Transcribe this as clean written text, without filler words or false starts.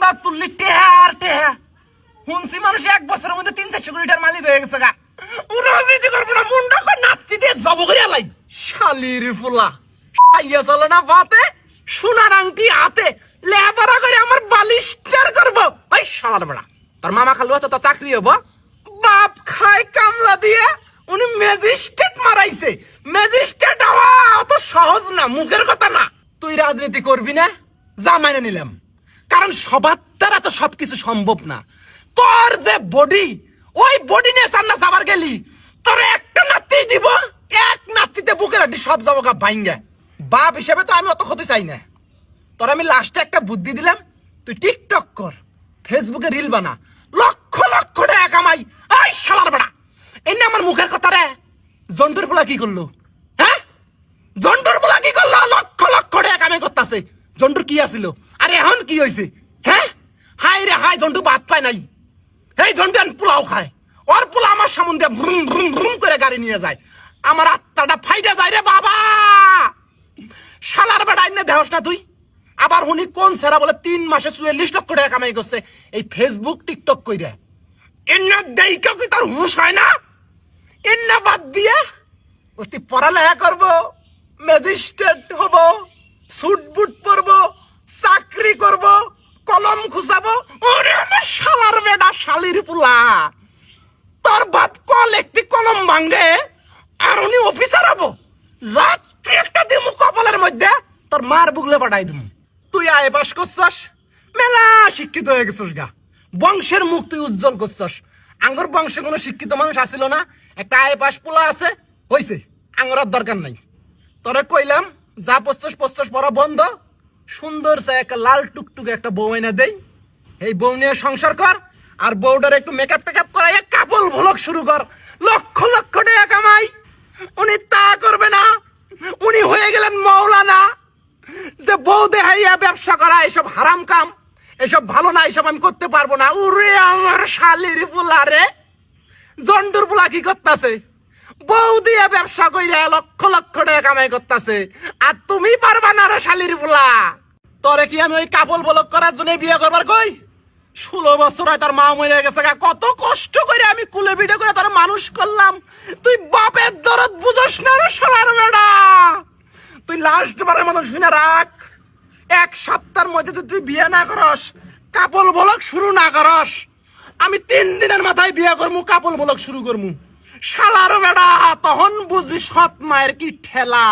পাল্লা তুললি টেহার টেহা শুনছি মানুষ 1 বছরের মধ্যে 300-400 কোটি টাকার মালিক হয়ে গেছে গা। রাজনীতি করবো না, মুন্ডা করে নাতি দিয়ে জব করে আলাই। শালির ফুলা খাইয়া চলে না ভাতে, সোনার আংটি হাতে, লেবারা করে আমার বালিস্টার করবো। ভাই শালার বেড়া, তোর মামা খালু আছে, তোর চাকরি হবো। বাপ খায় কামলা দিয়ে উনি ম্যাজিস্ট্রেট মারাইছে। ম্যাজিস্ট্রেট হওয়া অত সহজ না, মুখের কথা না। তুই রাজনীতি করবি না, যা মাইনে নিলাম, কারণ সবার দ্বারা তো সবকিছু সম্ভব না। তোর যে বডি, ওই বডি নিয়ে সামনে যাবার গেলি তোর একটা নাতি দিব, এক নাতিতে বুকের হাড্ডি সব যাবো গা ভাইঙ্গা। বাপ হিসেবে তো আমি অত ক্ষতি চাই না। তোর আমি লাস্টে একটা বুদ্ধি দিলাম, তুই টিকটক কর, ফেসবুকে রিল বানা, লক্ষ লক্ষ টাকা কামাই। এই শালার বেড়া, এই না আমার মুখের কথা রে। জন্টুর পোলা কি করলো? হ্যাঁ, জন্টুর পোলা কি করলো? লক্ষ লক্ষ টাকা কামাই করতেছে। জন্টুর কি আছিল? আর এখন কি হয়েছে? হ্যাঁ, হাই রে হাই, জন্টু ভাত পায় নাই। এই জন্টু পোলাও খায়, ওর পোলা আমার সামনে দিয়ে ভ্রুম ভ্রুম ভ্রুম করে গাড়ি নিয়ে যায়। আমার আত্মাটা ফাইটা যায় রে বাবা। শালার বেড়া এনে দেহস না তুই। আবার হুনি কোন সেরা বলে 3 মাসে 44 লক্ষ টাকা কামাই করছে এই ফেসবুক টিকটক কইরা। এন্না দেইকা কি তার হুঁশ হয় না? এন্না বাদ দিয়ে অতি পড়ালেখা করব, ম্যাজিস্ট্রেট হব, স্যুট বুট পরব, চাকরি করব, কলম খুঁজাবো। ওরে আমার শালার বেড়া, শালির পুলা, তোর বাপ কল একটি কলম ভাঙ্গে আর উনি অফিসার হবো। রাত্রি একটা দিমু কপালের মধ্যে, তোর মার বুগলে পাঠাই দিমু। তুই আয় পাস করছস, মেলা শিক্ষিত হয়ে গেছস গা, বংশের মুখ তুই উজ্জ্বল করছস। আঙ্গর বংশে কোনো শিক্ষিত মানুষ আসিল না, একটা আয় পাস পোলা আছে, হইছে, আঙ্গর আর দরকার নাই। তোরে কইলাম যা পড়ছস পড়া বন্ধ, সুন্দর সে একটা লাল টুকটুকে একটা বউ এনে দেই, এই বউ নিয়ে সংসার কর। আর বউটার একটু মেকআপ টেকআপ করাইয়া কাপল ভ্লগ শুরু কর, লক্ষ লক্ষ টাকা কামাই। উনি তা করবে না, উনি হয়ে গেলেন মৌলানা। যে বউ দেখাইয়া ব্যবসা করা এসব হারাম কাম, এসব ভালো না, এসব আমি করতে পারবো না। উরে আমার শালির পোলা রে, জন্ডুর পোলা কি করতেছে? বউ দিয়া ব্যবসা কইরা লক্ষ লক্ষ টাকা কামাই করতেছে, আর তুমি পারবা না রে শালির পোলা। তোরে কি আমি ওই কাপল ব্লক করার জন্য বিয়ে করবার কই? 16 বছর হয় তার মা মরে গেছে, কত কষ্ট করে আমি কুলে পিঠে করে তার মানুষ করলাম। তুই বাপের দরদ বুঝস না রে শালার বেড়া। তুই লাস্ট বারের মানুষ শুনে রাখ, 1 সপ্তাহের মধ্যে যদি তুই বিয়ে না করস, কাপল ব্লক শুরু না করস, আমি 3 দিনের মাথায় বিয়ে করমু, কাপল ব্লক শুরু করমু। শালার বেড়া, তখন বুঝবি সৎ মায়ের কি ঠেলা।